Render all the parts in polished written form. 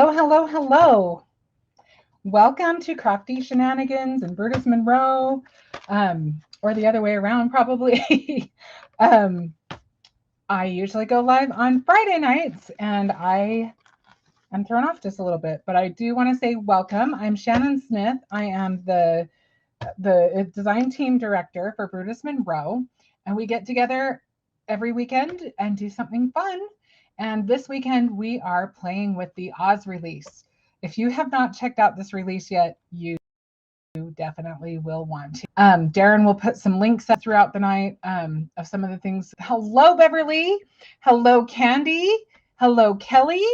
Hello, hello, hello. Welcome to Crafty Shenanigans and Brutus Monroe, or the other way around, probably. um, I usually go live on Friday nights, and I'm thrown off just a little bit, but I do want to say welcome. I'm Shannon Smith. I am the design team director for Brutus Monroe, and we get together every weekend and do something fun. And this weekend we are playing with the Oz release. If you have not checked out this release yet, you definitely will want to. Darren will put some links up throughout the night of some of the things. Hello, Beverly. Hello, Candy. Hello, Kelly.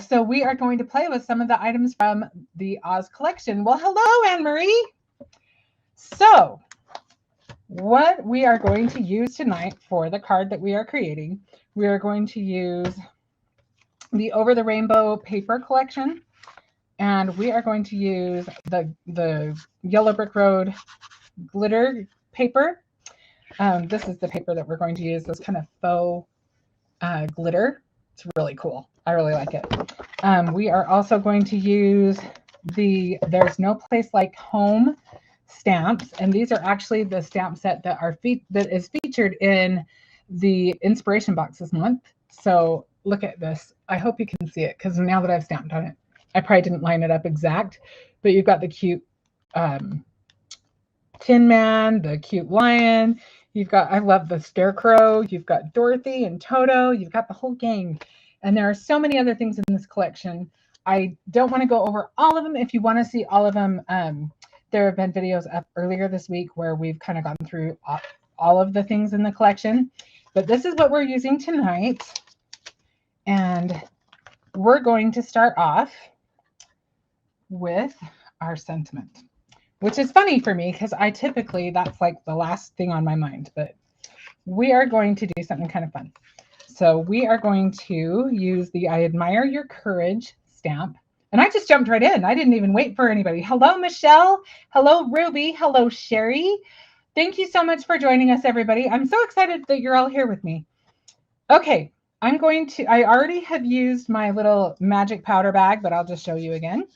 So we are going to play with some of the items from the Oz collection. Well, hello, Anne-Marie. So what we are going to use tonight for the card that we are creating, we are going to use the Over the Rainbow paper collection, and we are going to use the Yellow Brick Road glitter paper. This is the paper that we're going to use, this kind of faux glitter. It's really cool. I really like it. We are also going to use the There's No Place Like Home stamps, and these are actually the stamp set that is featured in the inspiration box this month. So look at this. I hope you can see it, because now that I've stamped on it, I probably didn't line it up exact, but you've got the cute Tin Man, the cute lion. You've got, I love the Scarecrow. You've got Dorothy and Toto. You've got the whole gang. And there are so many other things in this collection. I don't want to go over all of them. If you want to see all of them, there have been videos up earlier this week where we've kind of gone through all of the things in the collection. But this is what we're using tonight. And we're going to start off with our sentiment, which is funny for me because I typically, that's like the last thing on my mind. But we are going to do something kind of fun. So we are going to use the I Admire Your Courage stamp. And I just jumped right in. I didn't even wait for anybody. Hello, Michelle. Hello, Ruby. Hello, Sherry. Thank you so much for joining us, everybody. I'm so excited that you're all here with me. Okay, I already have used my little magic powder bag, but I'll just show you again.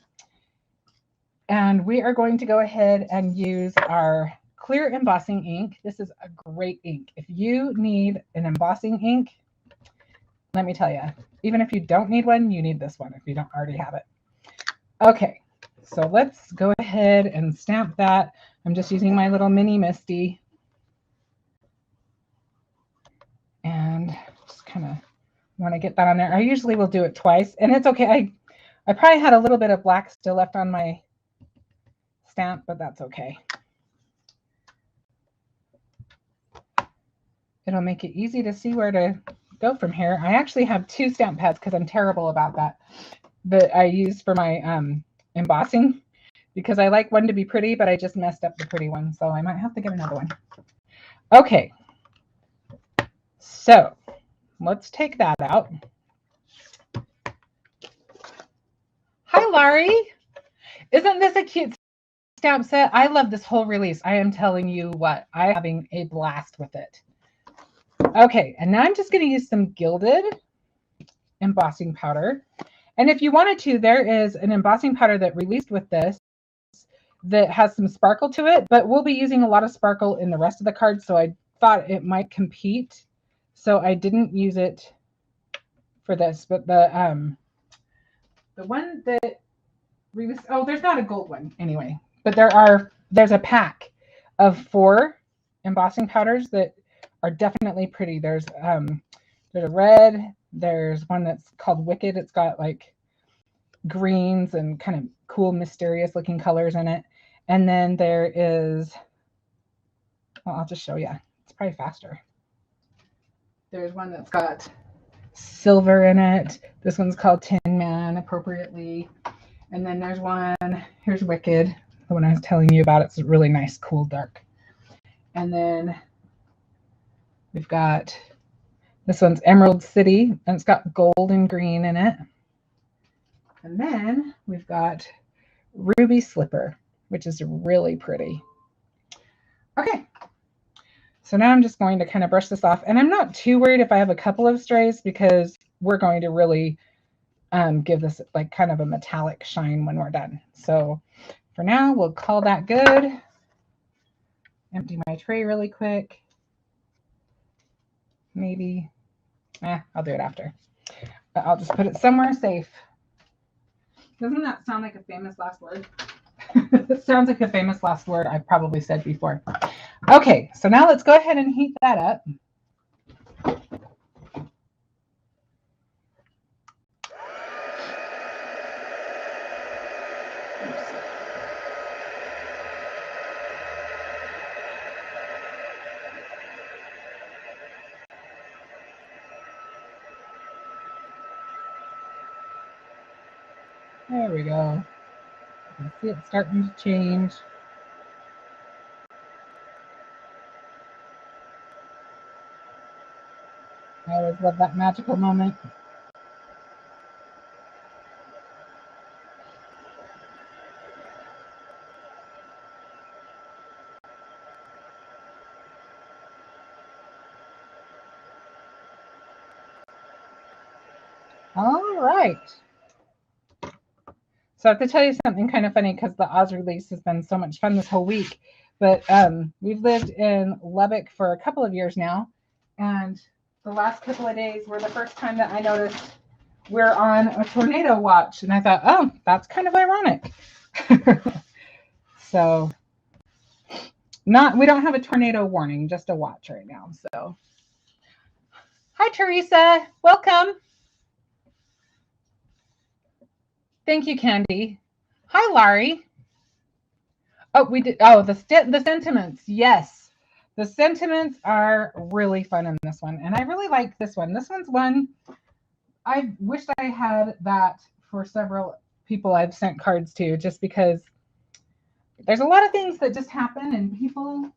And we are going to go ahead and use our clear embossing ink. This is a great ink. If you need an embossing ink, let me tell you, even if you don't need one, you need this one if you don't already have it. Okay, so let's go ahead and stamp that. I'm just using my little mini Misty. And just kind of want to get that on there. I usually will do it twice, and it's okay. I probably had a little bit of black still left on my stamp, but that's okay. It'll make it easy to see where to go from here. I actually have two stamp pads because I'm terrible about that I use for my embossing, because I like one to be pretty, but I just messed up the pretty one, so I might have to get another one. Okay, so let's take that out. Hi, Laurie. Isn't this a cute stamp set? I love this whole release. I am telling you what, I'm having a blast with it. Okay, and now I'm just going to use some gilded embossing powder. And if you wanted to, there is an embossing powder that released with this that has some sparkle to it, but we'll be using a lot of sparkle in the rest of the cards, so I thought it might compete. So I didn't use it for this, but the one that released, oh, there's not a gold one anyway, but there's a pack of 4 embossing powders that are definitely pretty. There's a red, there's one that's called Wicked. It's got like greens and kind of cool, mysterious looking colors in it. And then there is, well, I'll just show you. It's probably faster. There's one that's got silver in it. This one's called Tin Man, appropriately. And then there's one, here's Wicked, the one I was telling you about. It's a really nice, cool, dark. And then we've got, this one's Emerald City, and it's got gold and green in it. And then we've got Ruby Slipper, which is really pretty. Okay, so now I'm just going to kind of brush this off. And I'm not too worried if I have a couple of strays, because we're going to really give this like kind of a metallic shine when we're done. So for now, we'll call that good. Empty my tray really quick. Maybe, I'll do it after. But I'll just put it somewhere safe. Doesn't that sound like a famous last word? It sounds like a famous last word I've probably said before. Okay, so now let's go ahead and heat that up. There we go. You can see it starting to change. I always love that magical moment. All right. So I have to tell you something kind of funny because the Oz release has been so much fun this whole week. But we've lived in Lubbock for a couple of years now. And the last couple of days were the first time that I noticed we're on a tornado watch. And I thought, oh, that's kind of ironic. So we don't have a tornado warning, just a watch right now. So hi, Teresa. Welcome. Thank you, Candy. Hi, Laurie. Oh, we did. Oh, the sentiments. Yes. The sentiments are really fun in this one. And I really like this one. This one's one I wished I had that for several people I've sent cards to, just because there's a lot of things that just happen and people,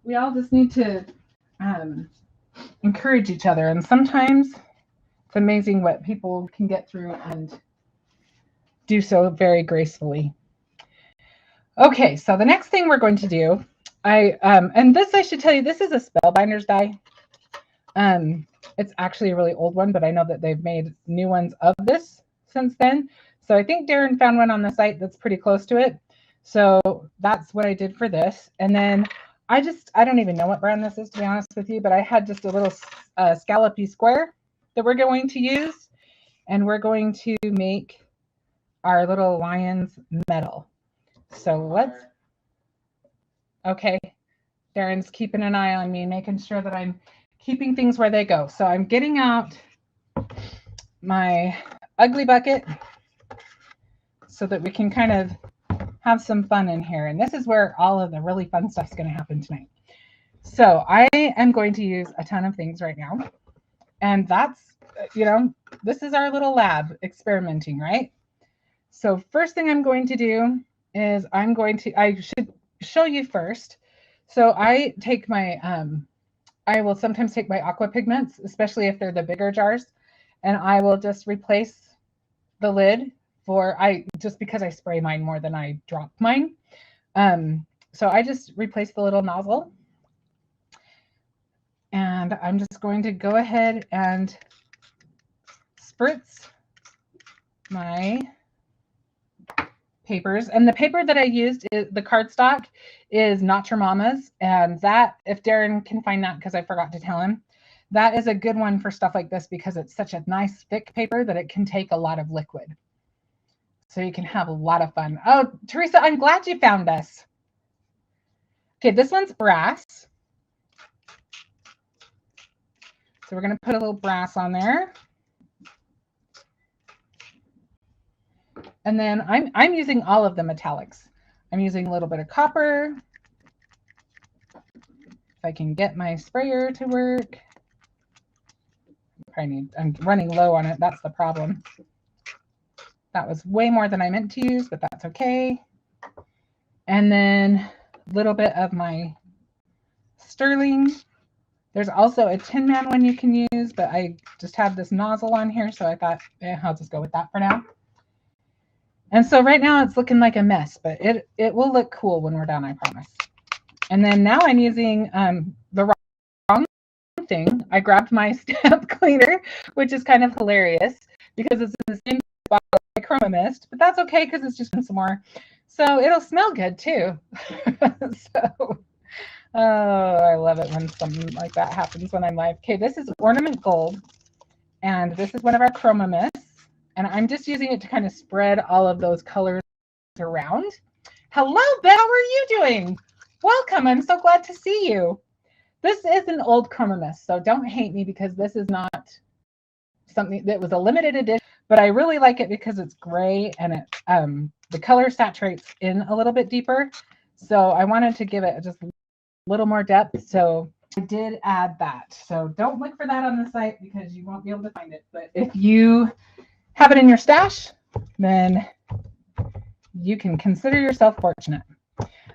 we all just need to encourage each other. And sometimes it's amazing what people can get through and do so very gracefully. Okay, so the next thing we're going to do, and this I should tell you, this is a Spellbinders die. It's actually a really old one, but I know that they've made new ones of this since then. So I think Darren found one on the site that's pretty close to it. So that's what I did for this. And then I don't even know what brand this is, to be honest with you, but I had just a little scallopy square that we're going to use. And we're going to make our little lion's medal. So okay. Darren's keeping an eye on me, making sure that I'm keeping things where they go. So I'm getting out my ugly bucket so that we can kind of have some fun in here. And this is where all of the really fun stuff is going to happen tonight. So I am going to use a ton of things right now. And that's, this is our little lab experimenting, right? So first thing I'm going to do is I should show you first. So I take my, I will sometimes take my aqua pigments, especially if they're the bigger jars, and I will just replace the lid just because I spray mine more than I drop mine. So I just replace the little nozzle, and I'm just going to go ahead and spritz my papers. And the paper that I used, the cardstock, is Not Your Mama's. And that, if Darren can find that, because I forgot to tell him, that is a good one for stuff like this because it's such a nice thick paper that it can take a lot of liquid. So you can have a lot of fun. Oh, Teresa, I'm glad you found us. Okay, this one's brass. So we're going to put a little brass on there. And then I'm using all of the metallics. I'm using a little bit of copper. If I can get my sprayer to work. I'm running low on it. That's the problem. That was way more than I meant to use, but that's okay. And then a little bit of my sterling. There's also a Tin Man one you can use, but I just have this nozzle on here, so I thought, I'll just go with that for now. And so right now it's looking like a mess, but it will look cool when we're done, I promise. And then now I'm using the wrong thing. I grabbed my stamp cleaner, which is kind of hilarious because it's in the same bottle as Chroma Mist, but that's okay because it's just some more. So it'll smell good too. So, oh, I love it when something like that happens when I'm live. Okay, this is Ornament Gold, and this is one of our Chroma Mists, and I'm just using it to kind of spread all of those colors around. Hello, Beth. How are you doing? Welcome. I'm so glad to see you. This is an old Chroma Mist, so don't hate me because this is not something that was a limited edition, but I really like it because it's gray and it the color saturates in a little bit deeper. So I wanted to give it just a little more depth. So I did add that. So don't look for that on the site because you won't be able to find it. But if you have it in your stash, then you can consider yourself fortunate.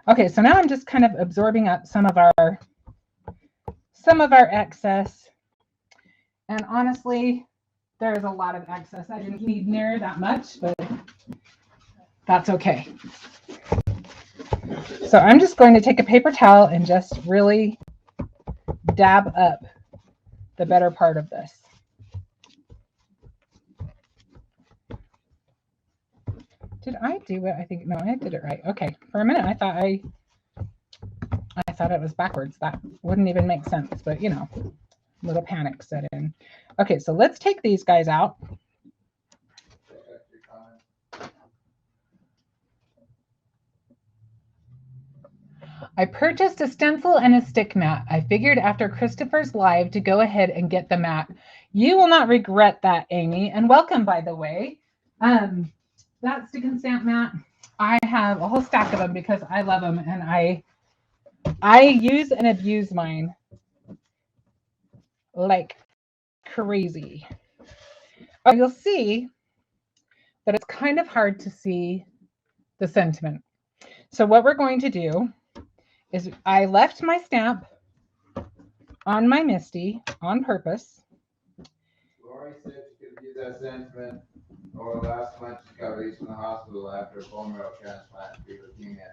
Okay, so now I'm just kind of absorbing up some of our excess. And honestly, there's a lot of excess. I didn't need near that much, but that's okay. So I'm just going to take a paper towel and just really dab up the better part of this. Did I do it? I think, no, I did it right. Okay. For a minute, I thought it was backwards. That wouldn't even make sense, but you know, a little panic set in. Okay, so let's take these guys out. I purchased a stencil and a stick mat. I figured after Christopher's live to go ahead and get the mat. You will not regret that, Amy. And welcome, by the way. That stick and stamp mat, I have a whole stack of them because I love them, and I use and abuse mine like crazy. You'll see that it's kind of hard to see the sentiment. So what we're going to do is I left my stamp on my Misty on purpose. Lori said she could use that sentiment over last month. She got released from the hospital after a bone marrow transplant and leukemia.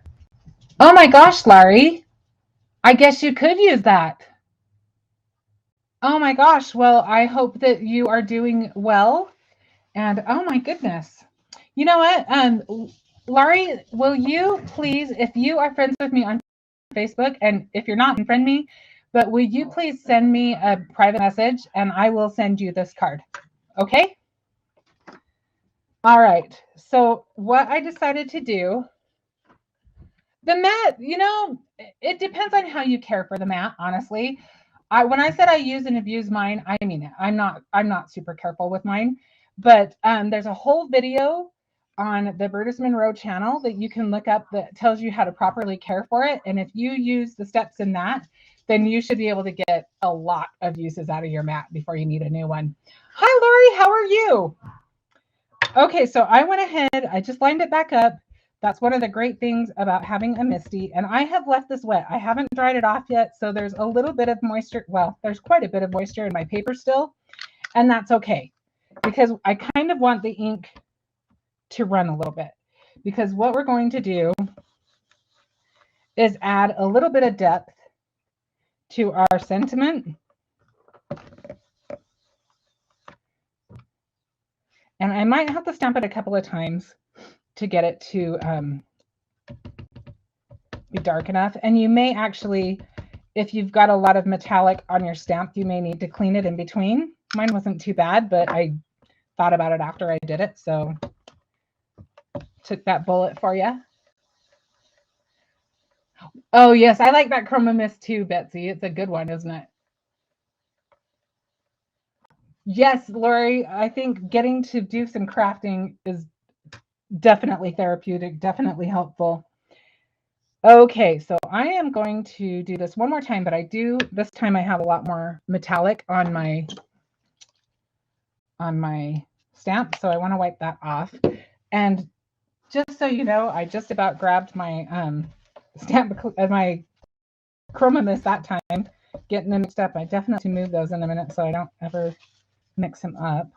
Oh my gosh, Larry. I guess you could use that. Oh my gosh. Well, I hope that you are doing well. And oh my goodness. You know what? Laurie, will you please, if you are friends with me on Facebook, and if you're not, unfriend me, but will you please send me a private message and I will send you this card. Okay? All right. So what I decided to do, the mat, you know, it depends on how you care for the mat, honestly. When I said I use and abuse mine, I mean it. I'm not super careful with mine, but there's a whole video on the Brutus Monroe channel that you can look up that tells you how to properly care for it. And if you use the steps in that, then you should be able to get a lot of uses out of your mat before you need a new one. Hi, Lori, how are you? Okay, so I went ahead, I just lined it back up. That's one of the great things about having a Misty. And I have left this wet. I haven't dried it off yet. So there's a little bit of moisture. Well, there's quite a bit of moisture in my paper still. And that's okay. Because I kind of want the ink to run a little bit. Because what we're going to do is add a little bit of depth to our sentiment. And I might have to stamp it a couple of times to get it to be dark enough. And you may actually, if you've got a lot of metallic on your stamp, you may need to clean it in between. Mine wasn't too bad, but I thought about it after I did it. So took that bullet for you. Oh, yes. I like that Chroma Mist too, Betsy. It's a good one, isn't it? Yes, Lori, I think getting to do some crafting is definitely therapeutic, definitely helpful. Okay, so I am going to do this one more time, but this time I have a lot more metallic on my stamp, so I want to wipe that off. And just so you know, I just about grabbed my stamp, my Chroma Mist that time, getting them mixed up. I definitely move those in a minute so I don't ever mix them up.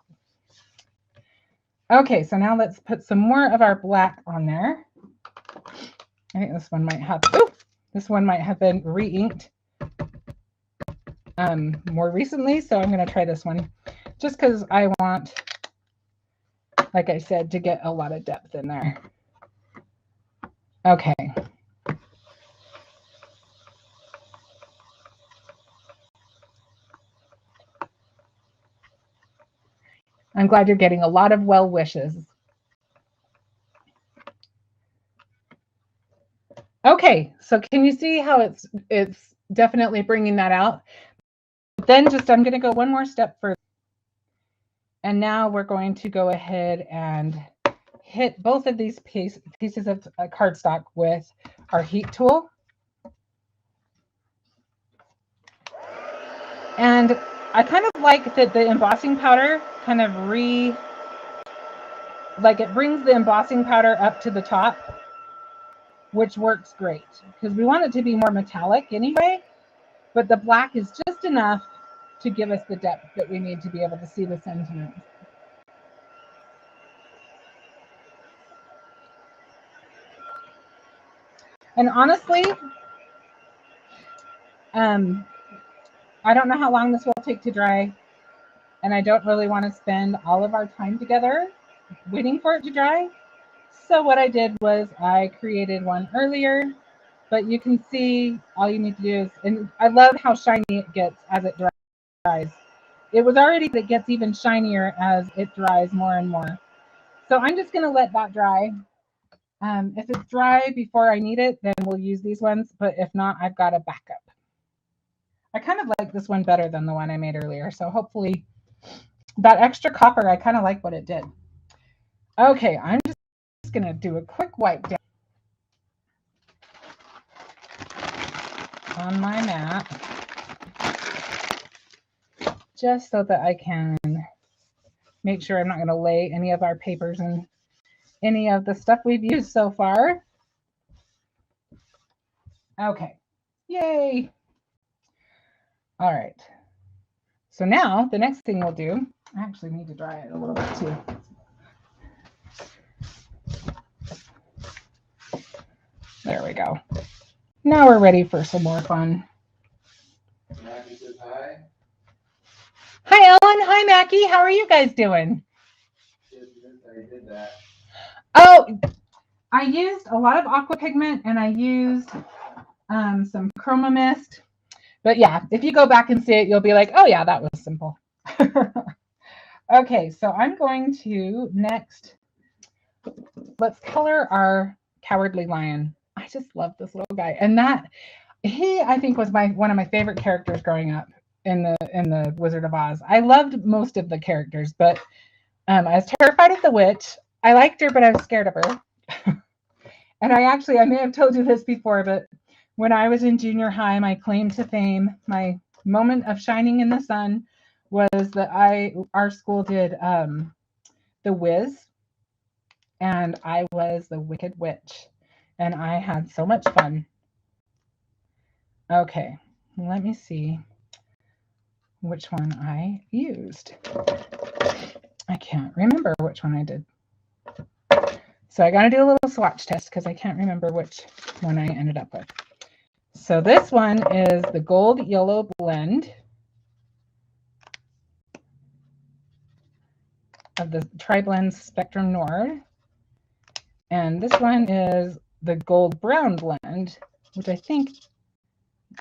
Okay, so now let's put some more of our black on there. I think this one might have been re-inked more recently, so I'm going to try this one just because I want like I said, to get a lot of depth in there. Okay. I'm glad you're getting a lot of well wishes. Okay, so can you see how it's definitely bringing that out? Then just I'm going to go one more step further. And now we're going to go ahead and hit both of these pieces of cardstock with our heat tool. And I kind of like that the embossing powder kind of it brings the embossing powder up to the top, which works great because we want it to be more metallic anyway, but the black is just enough to give us the depth that we need to be able to see the sentiment. And honestly, I don't know how long this will take to dry, and I don't really want to spend all of our time together waiting for it to dry. So what I did was I created one earlier, but you can see all you need to do is, and I love how shiny it gets as it dries. It was already, but it gets even shinier as it dries more and more. So I'm just going to let that dry. If it's dry before I need it, then we'll use these ones. But if not, I've got a backup. I kind of like this one better than the one I made earlier. So hopefully that extra copper, I kind of like what it did. Okay, I'm just going to do a quick wipe down on my mat, just so that I can make sure I'm not going to lay any of our papers and any of the stuff we've used so far. Okay, yay. All right. So now the next thing we'll do, I actually need to dry it a little bit too. There we go. Now we're ready for some more fun. Mackie says hi. Hi, Ellen. Hi, Mackie. How are you guys doing? I did that. Oh, I used a lot of aqua pigment and I used some chroma mist. But yeah, if you go back and see it, you'll be like, oh yeah, that was simple. Okay, so I'm going to next, let's color our Cowardly Lion. I just love this little guy. And he, I think, was one of my favorite characters growing up in the Wizard of Oz. I loved most of the characters, but I was terrified of the witch. I liked her, but I was scared of her. And I may have told you this before, but when I was in junior high, my claim to fame, my moment of shining in the sun was that our school did The Wiz, and I was the Wicked Witch, and I had so much fun. Okay, let me see which one I used. I can't remember which one I did. So I got to do a little swatch test because I can't remember which one I ended up with. So this one is the Gold Yellow Blend of the Tri-Blend Spectrum Noir. And this one is the Gold Brown Blend, which I think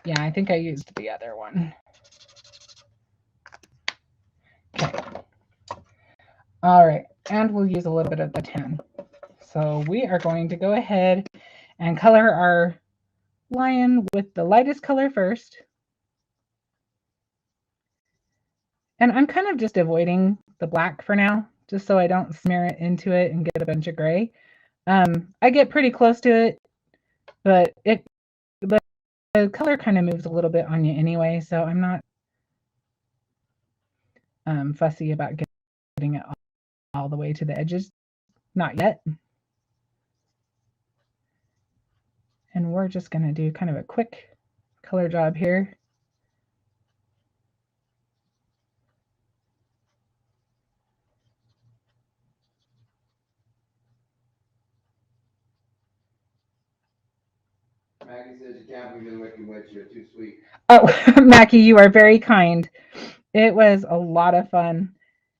I used the other one. Okay. All right, and we'll use a little bit of the tan. So we are going to go ahead and color our lion with the lightest color first. And I'm kind of just avoiding the black for now, just so I don't smear it into it and get a bunch of gray. I get pretty close to it, but the color kind of moves a little bit on you anyway, so I'm not fussy about getting it all the way to the edges. Not yet. And we're just going to do kind of a quick color job here. Mackie says you can't believe the Wicked Witch. You're too sweet. Oh, Mackie, you are very kind. It was a lot of fun.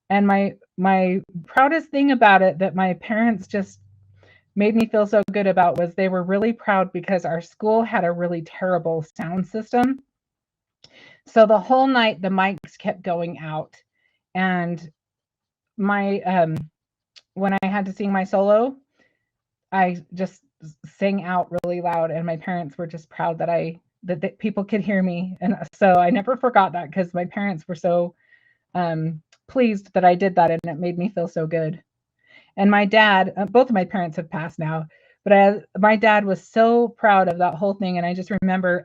And my proudest thing about it that my parents just made me feel so good about was they were really proud because our school had a really terrible sound system. So the whole night the mics kept going out. And my when I had to sing my solo, I just sang out really loud, and my parents were just proud that that people could hear me. And so I never forgot that because my parents were so pleased that I did that, and it made me feel so good. And my dad, both of my parents have passed now, but my dad was so proud of that whole thing. And I just remember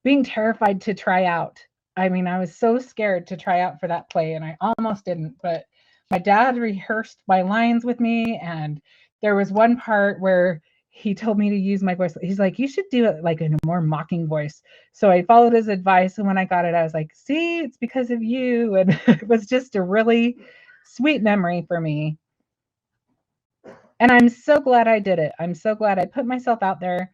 being terrified to try out. I mean, I was so scared to try out for that play, and I almost didn't. But my dad rehearsed my lines with me, and there was one part where he told me to use my voice. He's like, "You should do it like in a more mocking voice." So I followed his advice, and when I got it, I was like, "See, it's because of you." And it was just a really sweet memory for me. And I'm so glad I did it. I'm so glad I put myself out there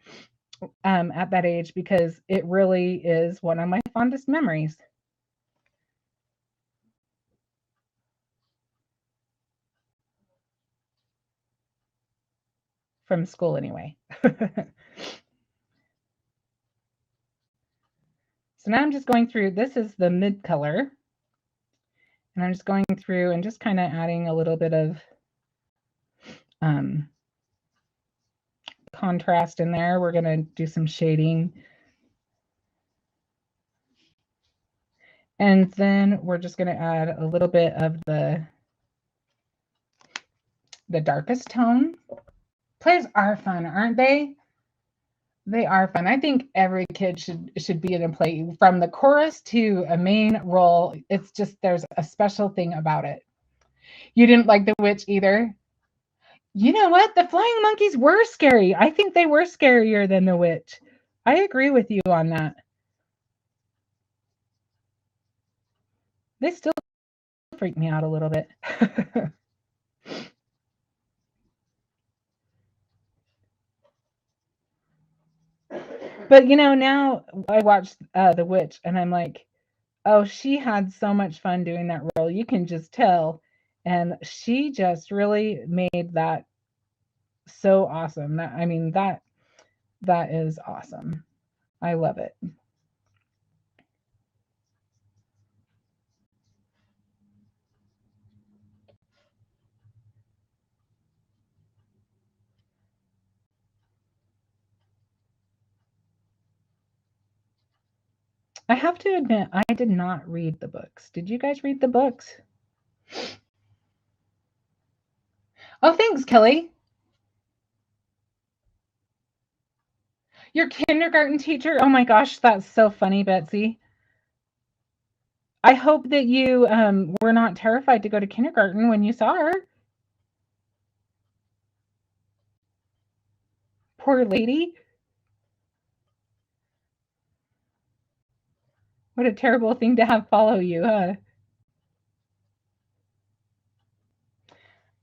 at that age because it really is one of my fondest memories from school, anyway. So now I'm just going through, this is the mid color, and I'm just going through and just kind of adding a little bit of um, contrast in there. We're going to do some shading. And then we're just going to add a little bit of the darkest tone. Plays are fun, aren't they? They are fun. I think every kid should be in a play, from the chorus to a main role. It's just there's a special thing about it. You didn't like The Witch either? You know what? The flying monkeys were scary. I think they were scarier than The Witch. I agree with you on that. They still freak me out a little bit. But now I watched The Witch, and I'm like, oh, she had so much fun doing that role. You can just tell. And she just really made that so awesome. I mean, that is awesome. I love it. I have to admit, I did not read the books. Did you guys read the books? Oh, thanks, Kelly. Your kindergarten teacher? Oh my gosh, that's so funny, Betsy. I hope that you were not terrified to go to kindergarten when you saw her. Poor lady. What a terrible thing to have follow you, huh?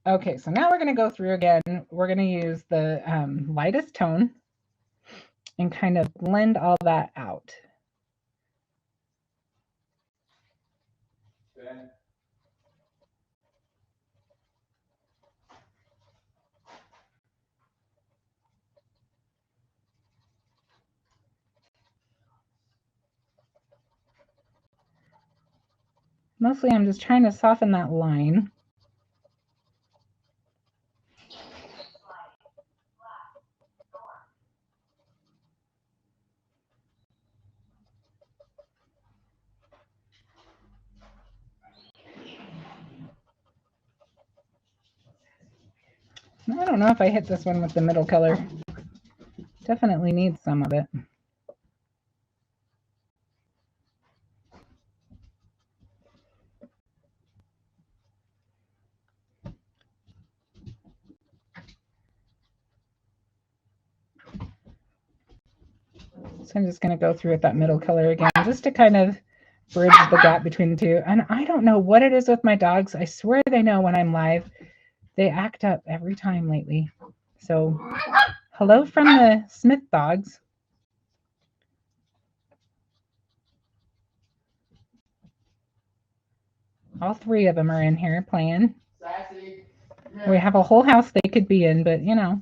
Okay, so now we're going to go through again. We're going to use the lightest tone and kind of blend all that out. Okay. Mostly I'm just trying to soften that line. I don't know if I hit this one with the middle color. Definitely needs some of it. So I'm just going to go through with that middle color again, just to kind of bridge the gap between the two. And I don't know what it is with my dogs. I swear they know when I'm live. They act up every time lately. So hello from the Smith dogs. All three of them are in here playing. Sassy. We have a whole house they could be in, but you know.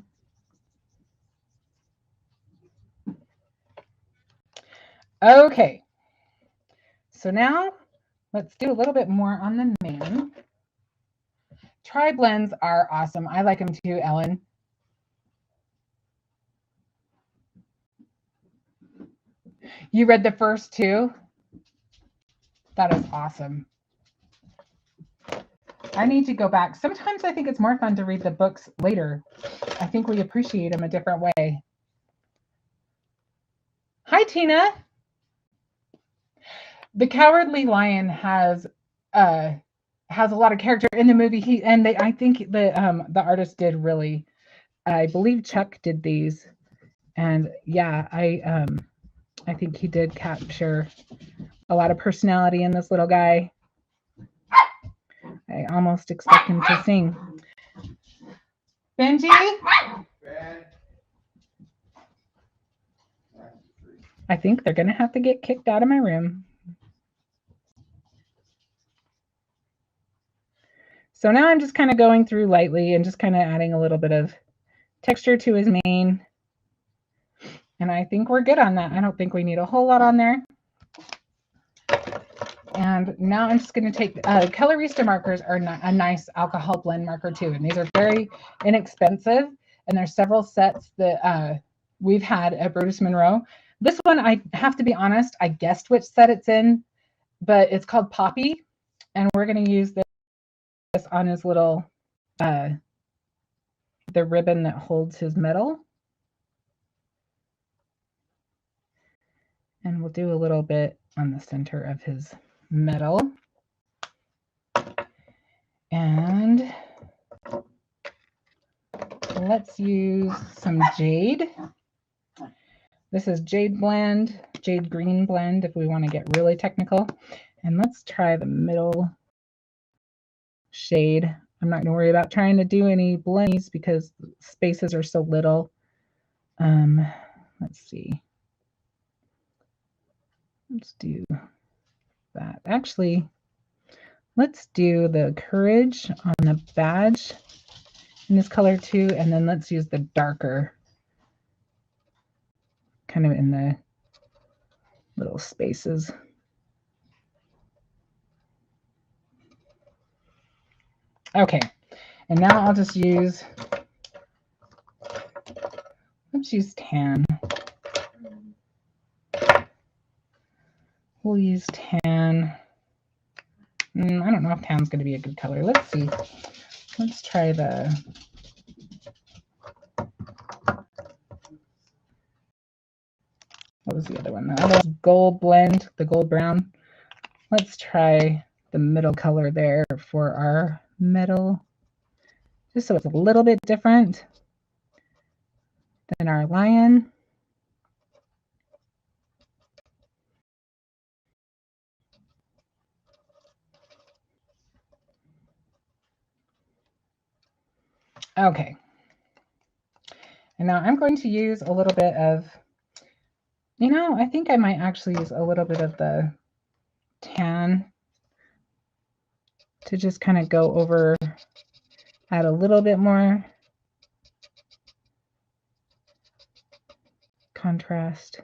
Okay. So now let's do a little bit more on the man. Tri blends are awesome. I like them too, Ellen. You read the first two? That is awesome. I need to go back. Sometimes I think it's more fun to read the books later. I think we appreciate them a different way. Hi, Tina. The Cowardly Lion has a lot of character in the movie. I think the artist did really. I believe Chuck did these, and yeah, I think he did capture a lot of personality in this little guy. I almost expect him to sing. Benji? Ben. I think they're going to have to get kicked out of my room. So now I'm just kind of going through lightly and just kind of adding a little bit of texture to his mane. And I think we're good on that. I don't think we need a whole lot on there. And now I'm just going to take Colorista markers are a nice alcohol blend marker too. And these are very inexpensive. And there's several sets that we've had at Brutus Monroe. This one, I have to be honest, I guessed which set it's in, but it's called Poppy. And we're going to use this on his little, the ribbon that holds his medal. And we'll do a little bit on the center of his medal. And let's use some jade. This is jade blend, jade green blend if we want to get really technical. And let's try the middle shade. I'm not going to worry about trying to do any blends because spaces are so little. Let's see. Let's do that. Actually, let's do the courage on the badge in this color too, and then let's use the darker kind of in the little spaces. Okay, and now I'll just use, let's use tan. We'll use tan. I don't know if tan's going to be a good color. Let's see. Let's try the, what was the other one? The other gold blend, the gold brown. Let's try the middle color there for our metal, just so it's a little bit different than our lion. Okay. And now I'm going to use a little bit of, I think I might actually use a little bit of the tan to just kind of go over, add a little bit more contrast.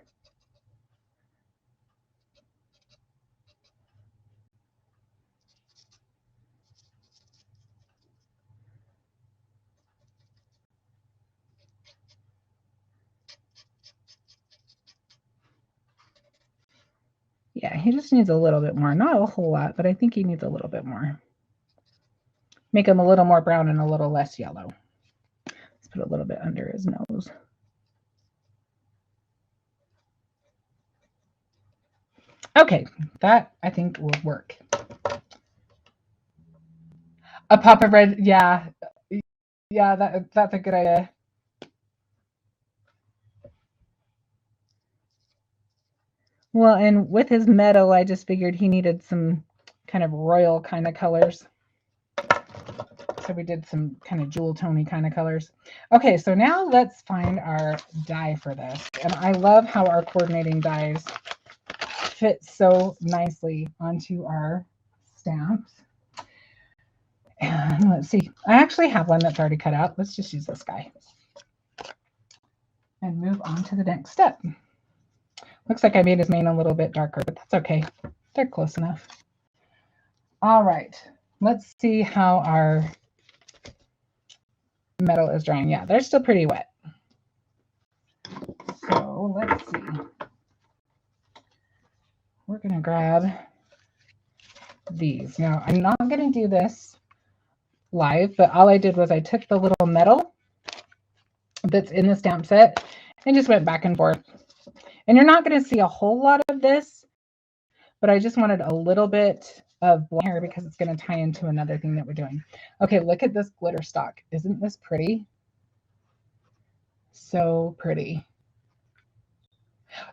Yeah, he just needs a little bit more. Not a whole lot, but I think he needs a little bit more. Make him a little more brown and a little less yellow. Let's put a little bit under his nose. Okay, that I think will work. A pop of red, yeah. Yeah, that's a good idea. Well, and with his metal, I just figured he needed some kind of royal kind of colors. So we did some kind of jewel tony kind of colors. Okay, so now let's find our dye for this. And I love how our coordinating dyes fit so nicely onto our stamps. And let's see, I actually have one that's already cut out. Let's just use this guy and move on to the next step. Looks like I made his mane a little bit darker, but that's okay. They're close enough. All right, let's see how our metal is drying. Yeah, they're still pretty wet. So let's see. We're gonna grab these. Now, I'm not gonna do this live, but all I did was I took the little metal that's in the stamp set and just went back and forth. And you're not gonna see a whole lot of this, but I just wanted a little bit of black here because it's going to tie into another thing that we're doing. Okay, look at this glitter stock. Isn't this pretty? So pretty.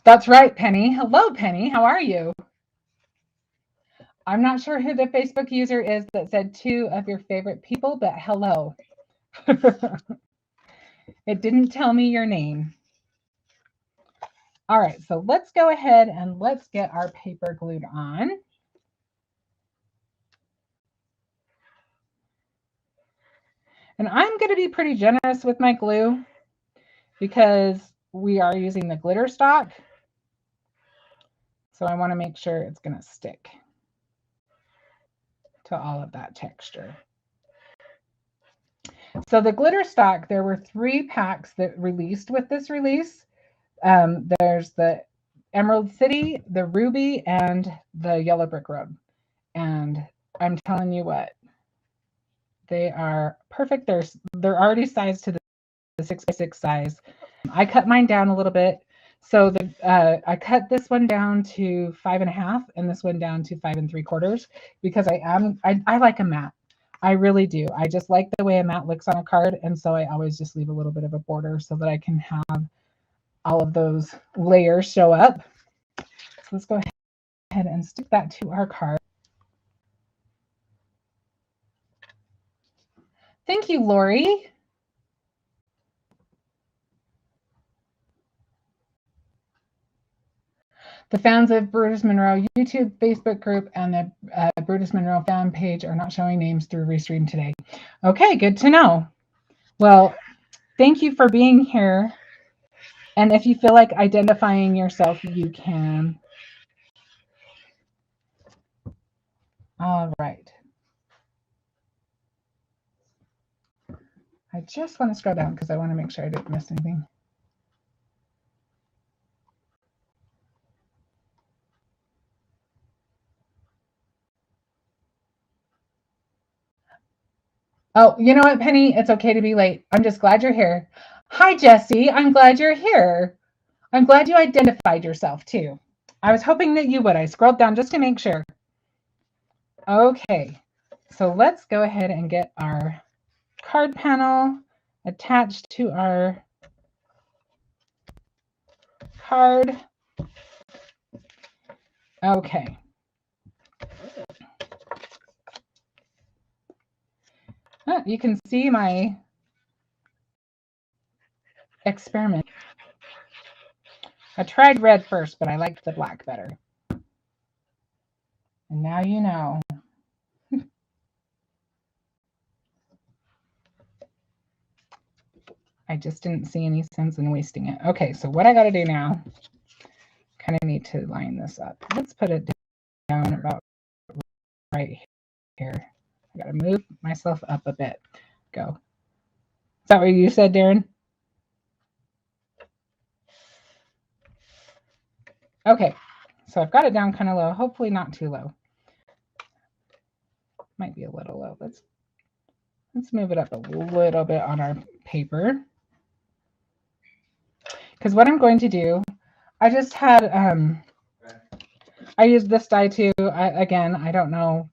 That's right, Penny. Hello, Penny. How are you? I'm not sure who the Facebook user is that said 2 of your favorite people, but hello. It didn't tell me your name. All right, so let's go ahead and let's get our paper glued on. And I'm going to be pretty generous with my glue because we are using the glitter stock. So I want to make sure it's going to stick to all of that texture. So the glitter stock, there were 3 packs that released with this release. There's the Emerald City, the Ruby, and the Yellow Brick Road. And I'm telling you what, they are perfect. They're already sized to the 6x6 size. I cut mine down a little bit. So I cut this one down to 5.5 and this one down to 5 3/4 because I like a matte. I really do. I just like the way a matte looks on a card, and so I always just leave a little bit of a border so that I can have all of those layers show up. So let's go ahead and stick that to our card. Thank you, Lori. The fans of Brutus Monroe YouTube, Facebook group, and the Brutus Monroe fan page are not showing names through Restream today. Okay, good to know. Well, thank you for being here. And if you feel like identifying yourself, you can. All right. I just want to scroll down because I want to make sure I didn't miss anything. Oh, you know what, Penny? It's okay to be late. I'm just glad you're here. Hi, Jesse. I'm glad you're here. I'm glad you identified yourself, too. I was hoping that you would. I scrolled down just to make sure. Okay, so let's go ahead and get our card panel attached to our card. Okay. You can see my experiment. I tried red first, but I liked the black better. And now you know. I just didn't see any sense in wasting it. Okay, so what I got to do now, kind of need to line this up. Let's put it down about right here. I got to move myself up a bit. Go. Is that what you said, Darren? Okay, so I've got it down kind of low, hopefully not too low. Might be a little low. Let's move it up a little bit on our paper. Because what I'm going to do, I just had, I used this die too. Again, I don't know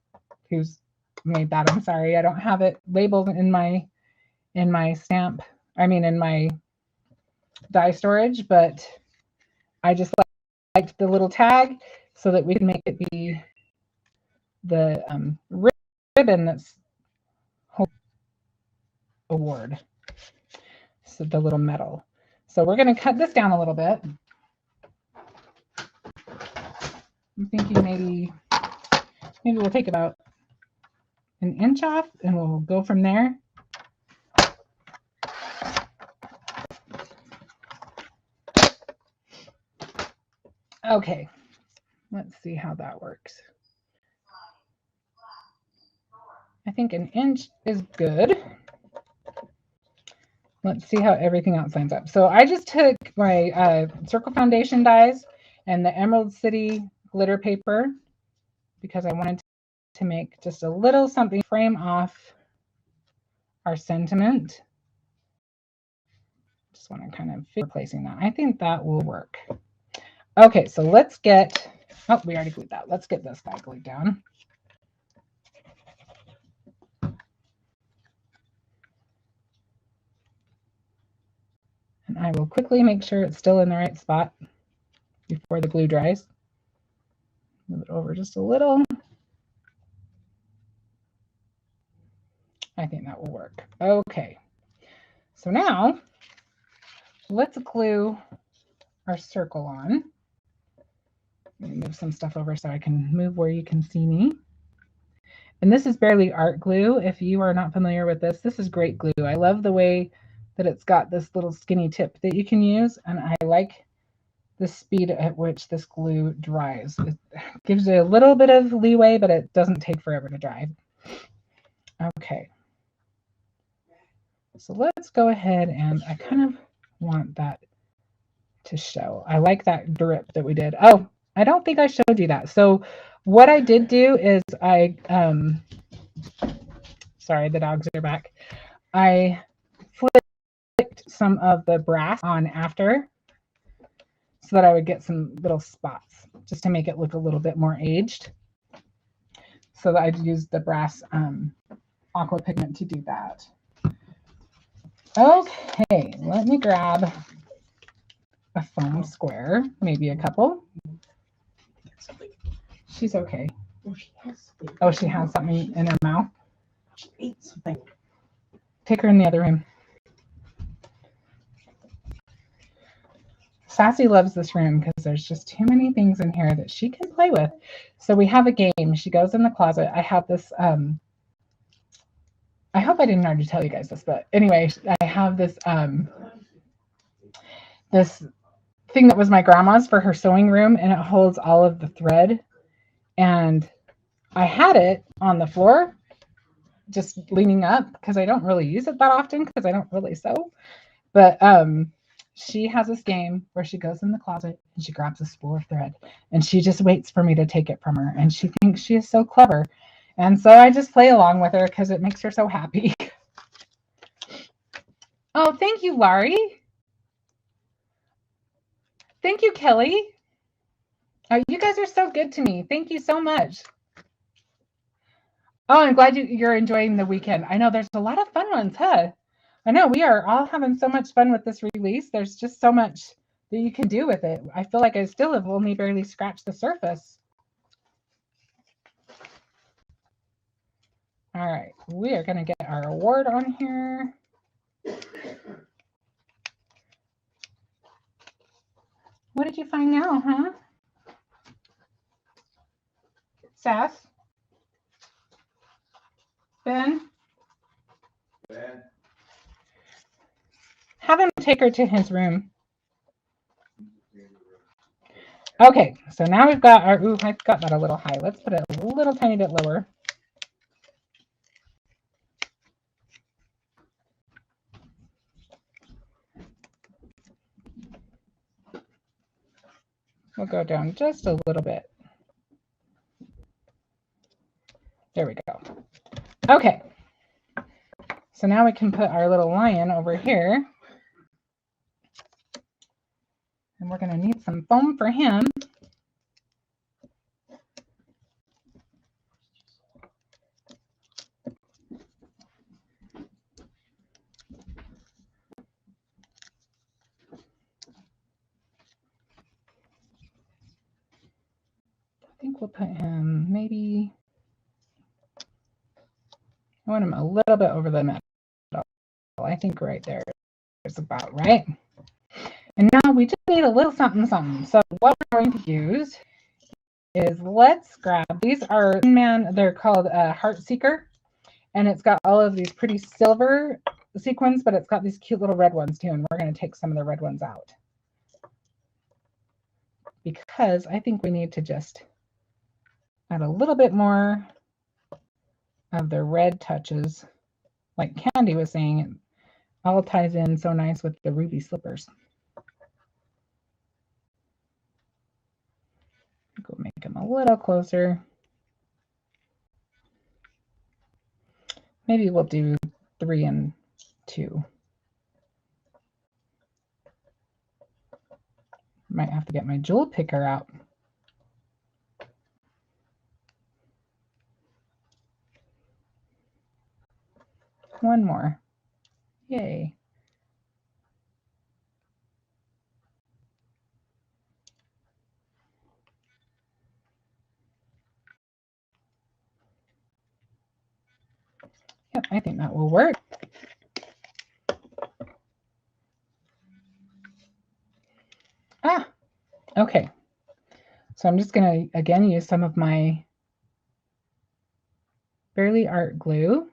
who's made that. I'm sorry. I don't have it labeled in my stamp. I mean, in my die storage, but I just liked the little tag so that we can make it be the ribbon that's award. So the little medal. So we're going to cut this down a little bit. I'm thinking maybe we'll take about an inch off, and we'll go from there. Okay, let's see how that works. I think an inch is good. Let's see how everything else lines up. So I just took my Circle Foundation dies and the Emerald City glitter paper because I wanted to make just a little something frame off our sentiment. Just want to kind of replacing that. I think that will work. Okay, so let's get, oh, we already glued that. Let's get this guy glued down. And I will quickly make sure it's still in the right spot before the glue dries. Move it over just a little. I think that will work. Okay, so now let's glue our circle on. Let me move some stuff over so I can move where you can see me. And this is barely art glue. If you are not familiar with this, this is great glue. I love the way that it's got this little skinny tip that you can use, and I like the speed at which this glue dries. It gives you a little bit of leeway, but it doesn't take forever to dry. Okay. So let's go ahead, and I kind of want that to show. I like that drip that we did. Oh, I don't think I showed you that. So what I did do is I, sorry, the dogs are back. I flicked some of the brass on after so that I would get some little spots just to make it look a little bit more aged. So that I'd use the brass aqua pigment to do that. Okay, let me grab a foam square, maybe a couple. She's okay. Oh, she has something in her mouth. She ate something. Take her in the other room. Sassy loves this room because there's just too many things in here that she can play with. So we have a game. She goes in the closet. I have this, I hope I didn't already tell you guys this, but anyway, I have this, this thing that was my grandma's for her sewing room, and it holds all of the thread. And I had it on the floor, just leaning up, because I don't really use it that often because I don't really sew. But she has this game where she goes in the closet and she grabs a spool of thread and she just waits for me to take it from her. And she thinks she is so clever. And so I just play along with her because it makes her so happy. Oh, thank you, Laurie. Thank you, Kelly. Oh, you guys are so good to me. Thank you so much. Oh, I'm glad you're enjoying the weekend. I know there's a lot of fun ones, huh? I know we are all having so much fun with this release. There's just so much that you can do with it. I feel like I still have only barely scratched the surface. All right, we are going to get our award on here. What did you find now, huh? Sass? Ben? Ben? Have him take her to his room. Okay, so now we've got our, ooh, I've got that a little high. Let's put it a little tiny bit lower. We'll go down just a little bit. There we go. Okay. So now we can put our little lion over here. And we're going to need some foam for him. I think we'll put him maybe, I want him a little bit over the middle. I think right there is about right. And now we just need a little something, something. So what we're going to use is, let's grab, these are, man, they're called Heart Seeker. And it's got all of these pretty silver sequins, but it's got these cute little red ones too. And we're going to take some of the red ones out because I think we need to just add a little bit more of the red touches. Like Candy was saying, it all ties in so nice with the ruby slippers. Go make them a little closer. Maybe we'll do 3 and 2. Might have to get my jewel picker out. One more. Yay. Yep, I think that will work. Okay. So I'm just going to, again, use some of my Fairly Art glue.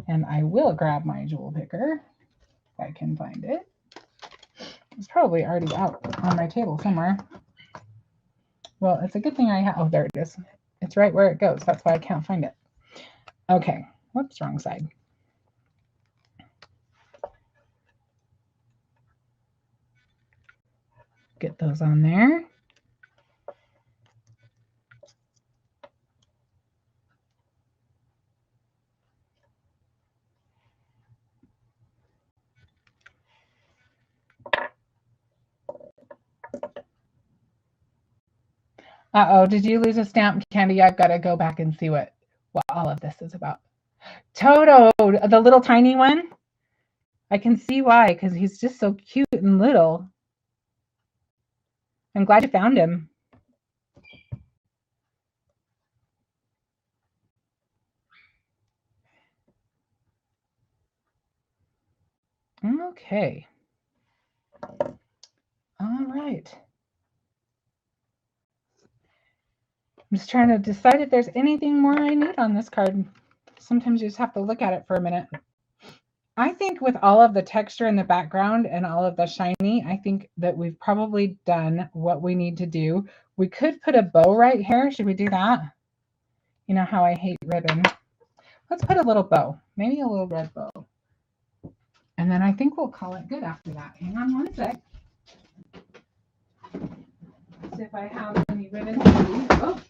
And I will grab my jewel picker if I can find it. It's probably already out on my table somewhere. Well, it's a good thing I have. Oh, there it is. It's right where it goes. That's why I can't find it. Okay. Whoops, wrong side. Get those on there. Uh-oh, did you lose a stamp, Candy? I've got to go back and see what all of this is about. Toto, the little tiny one? I can see why, because he's just so cute and little. I'm glad you found him. Okay. All right. I'm just trying to decide if there's anything more I need on this card. Sometimes you just have to look at it for a minute. I think with all of the texture in the background and all of the shiny, I think that we've probably done what we need to do. We could put a bow right here. Should we do that? You know how I hate ribbon. Let's put a little bow, maybe a little red bow. And then I think we'll call it good after that. Hang on one sec. See if I have any ribbon. Oh,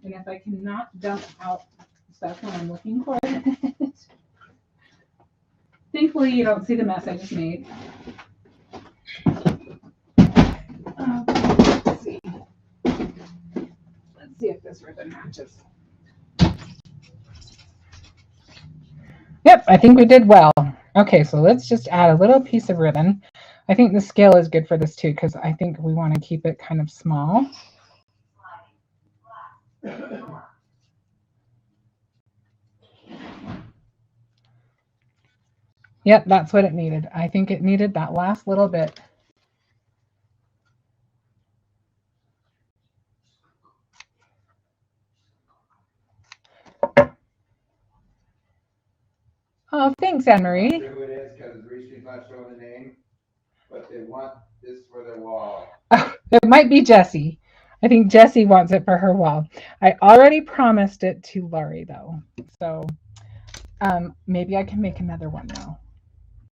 and if I cannot dump out stuff when I'm looking for it. Thankfully, you don't see the mess I just made. Let's see. Let's see if this ribbon matches. Yep, I think we did well. Okay, so let's just add a little piece of ribbon. I think the scale is good for this too, because I think we want to keep it kind of small. Yep, that's what it needed. I think it needed that last little bit. Oh, thanks, Anne-Marie. Who it is, because she's not showing the name, but they want this for their wall. It might be Jessie. I think Jessie wants it for her wall. I already promised it to Laurie, though. So maybe I can make another one now.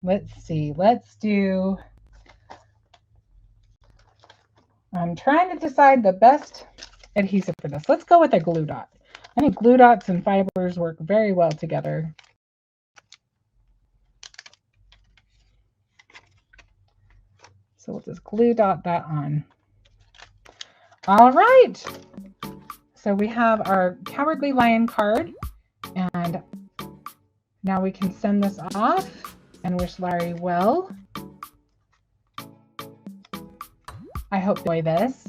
Let's see. Let's do... I'm trying to decide the best adhesive for this. Let's go with a glue dot. I think glue dots and fibers work very well together. So we'll just glue dot that on. All right. So we have our Cowardly Lion card, and now we can send this off and wish Larry well. I hope you enjoy this,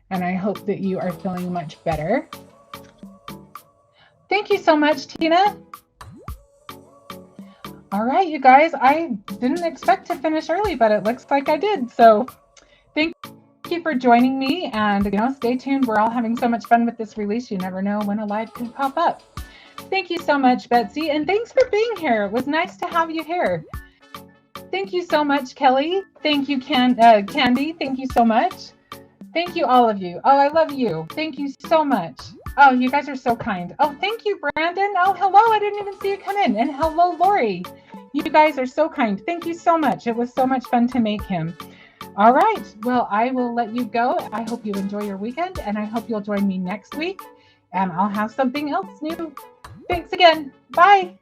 and I hope that you are feeling much better. Thank you so much, Tina. All right, you guys, I didn't expect to finish early, but it looks like I did. So thank you for joining me, and stay tuned. We're all having so much fun with this release. You never know when a live could pop up. Thank you so much, Betsy. And thanks for being here. It was nice to have you here. Thank you so much, Kelly. Thank you, Candy. Thank you so much. Thank you, all of you. Oh, I love you. Thank you so much. Oh, you guys are so kind. Oh, thank you, Brandon. Oh, hello. I didn't even see you come in. And hello, Lori. You guys are so kind. Thank you so much. It was so much fun to make him. All right. Well, I will let you go. I hope you enjoy your weekend, and I hope you'll join me next week, and I'll have something else new. Thanks again. Bye.